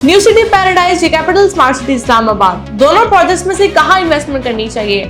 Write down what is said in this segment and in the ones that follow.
New city paradise या capital smart city Islamabad, दोनों projects में से कहां इन्वेस्टमेंट करनी चाहिए?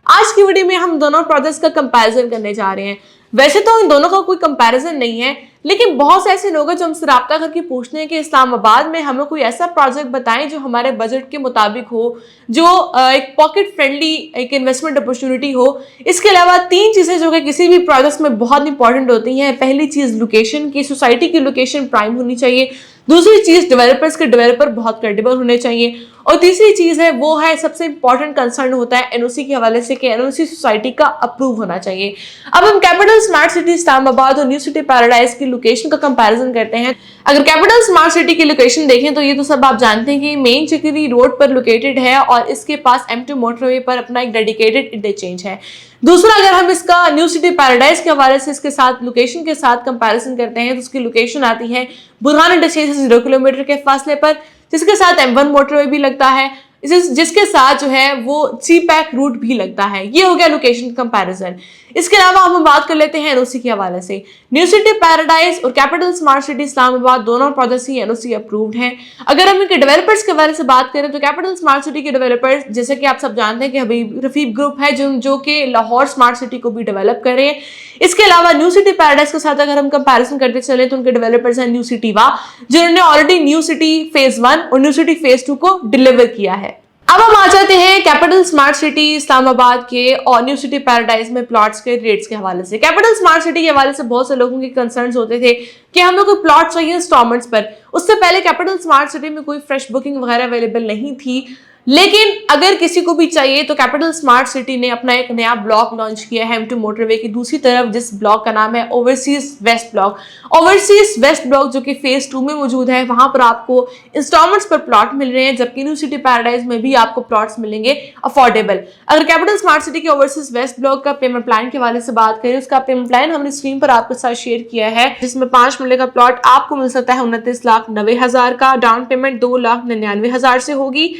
आज की वीडियो में हम दोनों प्रोजेक्ट्स का कंपैरिजन करने जा रहे हैं। वैसे तो इन दोनों का कोई कंपैरिजन नहीं है, लेकिन बहुत से ऐसे लोग हैं जो हमसे राब्ता करके पूछते हैं कि इस्लामाबाद में हमें कोई ऐसा प्रोजेक्ट बताएं जो हमारे बजट के मुताबिक हो, जो एक पॉकेट फ्रेंडली एक इन्वेस्टमेंट अपॉर्चुनिटी हो। इसके अलावा तीन चीजें जो कि किसी भी प्रोजेक्ट में बहुत इंपॉर्टेंट होती हैं। पहली चीज लोकेशन की, सोसाइटी की लोकेशन प्राइम होनी चाहिए। दूसरी चीज डेवलपर्स के डेवलपर बहुत क्रेडिबल होने चाहिए। और तीसरी चीज है वो है सबसे इंपॉर्टेंट कंसर्न होता है एनओसी के हवाले से कि एनओसी सोसाइटी का अप्रूव होना चाहिए। अब हम कैपिटल स्मार्ट सिटी इस्लामाबाद और न्यू सिटी पैराडाइज की लोकेशन का कंपैरिजन करते हैं। अगर कैपिटल स्मार्ट सिटी की लोकेशन देखें तो ये तो सब आप जानते हैं कि मेन चिकरी रोड पर लोकेटेड है और इसके पास M2 मोटरवे पर अपना एक डेडिकेटेड इंटरचेंज है। दूसरा, अगर हम इसका न्यू सिटी पैराडाइज के हवाले से इसके साथ लोकेशन के साथ कंपैरिजन करते हैं तो उसकी लोकेशन आती है बुरहान इंटरचेंज से 0 किलोमीटर के फासले पर, जिसके साथ M1 मोटरवे भी लगता है, जिसके साथ जो है वो CPEC रूट भी लगता है। ये हो गया लोकेशन कंपैरिजन। इसके अलावा हम बात कर लेते हैं एनओसी के हवाले से। न्यू सिटी पैराडाइज और कैपिटल स्मार्ट सिटी इस्लामाबाद दोनों प्रोजेक्ट्स ही एनओसी अप्रूव्ड हैं। अगर हम इनके डेवलपर्स के हवाले से बात करें तो कैपिटल स्मार्ट सिटी के डेवलपर्स, जैसे कि आप सब जानते हैं कि हबीब रफीक ग्रुप है जो कि लाहौर स्मार्ट सिटी को भी डेवलप कर रहे हैं। इसके अलावा न्यू सिटी पैराडाइज के साथ अगर हम कंपैरिजन करते चले तो उनके डेवलपर्स हैं न्यू सिटी वा, जिन्होंने ऑलरेडी न्यू सिटी फेज 1 और न्यू सिटी फेज 2 को डिलीवर किया है। अब हम आ जाते हैं कैपिटल स्मार्ट सिटी इस्लामाबाद के और न्यू सिटी पैराडाइज में प्लॉट्स के रेट्स के हवाले से। कैपिटल स्मार्ट सिटी के हवाले से बहुत से लोगों के कंसर्न्स होते थे कि हमें कोई प्लॉट चाहिए इंस्टॉलमेंट्स पर। उससे पहले कैपिटल स्मार्ट सिटी में कोई फ्रेश बुकिंग वगैरह अवेलेबल नहीं थी, लेकिन अगर किसी को भी चाहिए तो कैपिटल स्मार्ट सिटी ने अपना एक नया ब्लॉक लॉन्च किया है M2 मोटरवे की दूसरी तरफ, जिस ब्लॉक का नाम है overseas west block. Overseas west block जो कि फेज 2 में मौजूद है, वहां पर आपको इंस्टॉलमेंट्स पर प्लॉट मिल रहे हैं, जबकि न्यू सिटी पैराडाइज में भी आपको प्लॉट्स मिलेंगे अफोर्डेबल। अगर कैपिटल स्मार्ट सिटी के ओवरसीज वेस्ट ब्लॉक का पेमेंट प्लान के हवाले से बात करें, उसका पेमेंट प्लान हमने स्क्रीन पर आपके साथ शेयर किया है, जिसमें 5 मरले का प्लॉट आपको मिल सकता है 29,90,000 का। डाउन पेमेंट 2,99,000 से होगी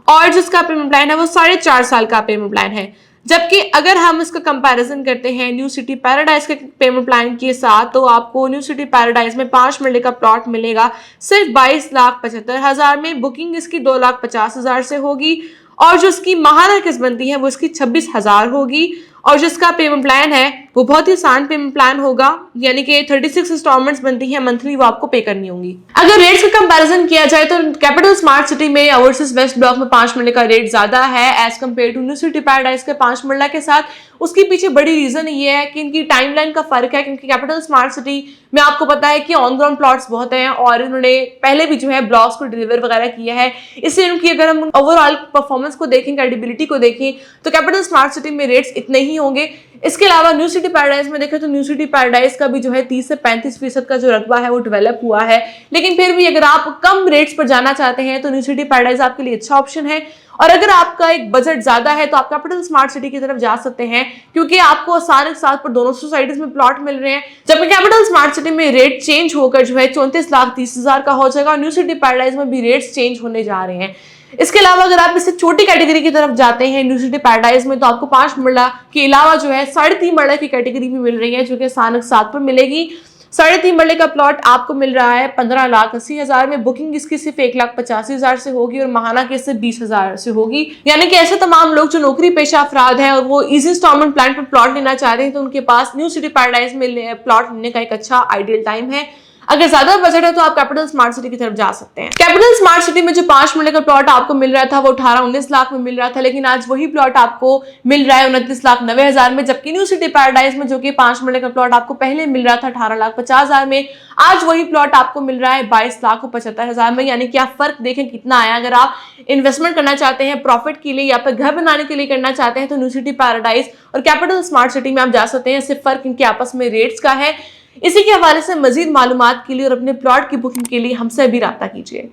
और जिसका पेमेंट प्लान है वो 4.5 साल का पेमेंट प्लान है। जबकि अगर हम इसका कंपैरिजन करते हैं न्यू सिटी पैराडाइज के पेमेंट प्लान के साथ, तो आपको न्यू सिटी पैराडाइज में 5 मरले का प्लॉट मिलेगा सिर्फ 22,75,000 में। बुकिंग इसकी 2,50,000 से होगी और जो इसकी माहाना किस्त बनती है वो इसकी 26,000 होगी। और जिसका पेमेंट प्लान है वो बहुत ही आसान पेमेंट प्लान होगा, यानी कि 36 इंस्टॉलमेंट्स बनती हैं मंथली, वो आपको पे करनी होंगी। अगर रेट्स का कंपैरिजन किया जाए तो कैपिटल स्मार्ट सिटी में ओवरसीज वेस्ट ब्लॉक में 5 मरले का रेट ज्यादा है as compare to new city paradise के 5 मरला के साथ। उसके पीछे बड़ी रीजन ये है कि इनकी टाइमलाइन का फर्क है, क्योंकि कैपिटल स्मार्ट सिटी में आपको पता है कि ऑन ग्राउंड प्लॉट्स बहुत हैं और इन्होंने पहले भी जो है ब्लॉक्स को डिलीवर वगैरह किया है। इसलिए उनकी अगर हम ओवरऑल परफॉर्मेंस को देखें, क्रेडिबिलिटी को देखें, तो कैपिटल स्मार्ट सिटी में रेट्स इतने ही होंगे। इसके अलावा न्यू सिटी पैराडाइज में देखें तो न्यू सिटी पैराडाइज का भी जो है 30 से 35% का जो रकबा है वो डेवलप हुआ है। लेकिन फिर भी अगर आप कम रेट्स पर जाना चाहते हैं तो न्यू सिटी पैराडाइज आपके लिए अच्छा ऑप्शन है। और अगर आपका एक बजट ज्यादा है तो आप कैपिटल स्मार्ट सिटी की तरफ जा सकते हैं, क्योंकि आपको आसान के साथ पर दोनों सोसाइटीज में प्लॉट मिल रहे हैं। जबकि कैपिटल स्मार्ट सिटी में रेट चेंज होकर जो है 34,30,000 का हो जाएगा और न्यू सिटी पैराडाइज में भी रेट्स चेंज होने जा रहे हैं। इसके अलावा अगर आप इससे छोटी कैटेगरी की तरफ जाते हैं न्यू सिटी पैराडाइज में, तो आपको 5 मरला के अलावा जो है 3.5 मरला की कैटेगरी भी मिल रही है, जो कि आसान के साथ पर मिलेगी। 3.5 मरले का प्लॉट आपको मिल रहा है 15,80,000 में। बुकिंग इसकी सिर्फ 1,85,000 से होगी और महाना की सिर्फ 20,000 से होगी। यानी कि ऐसे तमाम लोग जो नौकरी पेशा अफराद हैं और वो इजी इंस्टॉलमेंट प्लान पर प्लॉट लेना चाहते हैं, तो उनके पास न्यू सिटी पैराडाइज में प्लॉट लेने का एक अच्छा आइडियल टाइम है। अगर ज्यादा बजट है तो आप कैपिटल स्मार्ट सिटी की तरफ जा सकते हैं। कैपिटल स्मार्ट सिटी में जो 5 मरले का प्लॉट आपको मिल रहा था वो 18-19 लाख में मिल रहा था, लेकिन आज वही प्लॉट आपको मिल रहा है 29,90,000 में। जबकि न्यू सिटी पैराडाइज में जो कि 5 मरले का प्लॉट आपको पहले मिल रहा था 18,50,000 में, आज वही प्लॉट आपको मिल रहा है 22,75,000 में। यानी कि आप फर्क देखें कितना आया। अगर आप इन्वेस्टमेंट करना चाहते हैं प्रॉफिट के लिए या फिर घर बनाने के लिए करना चाहते हैं तो न्यू सिटी पैराडाइज और कैपिटल स्मार्ट सिटी में आप जा सकते हैं। सिर्फ फर्क इनके आपस में रेट्स का है। इसी के हवाले से मजीद मालूमात के लिए और अपने प्लॉट की बुकिंग के लिए हमसे भी राब्ता कीजिए।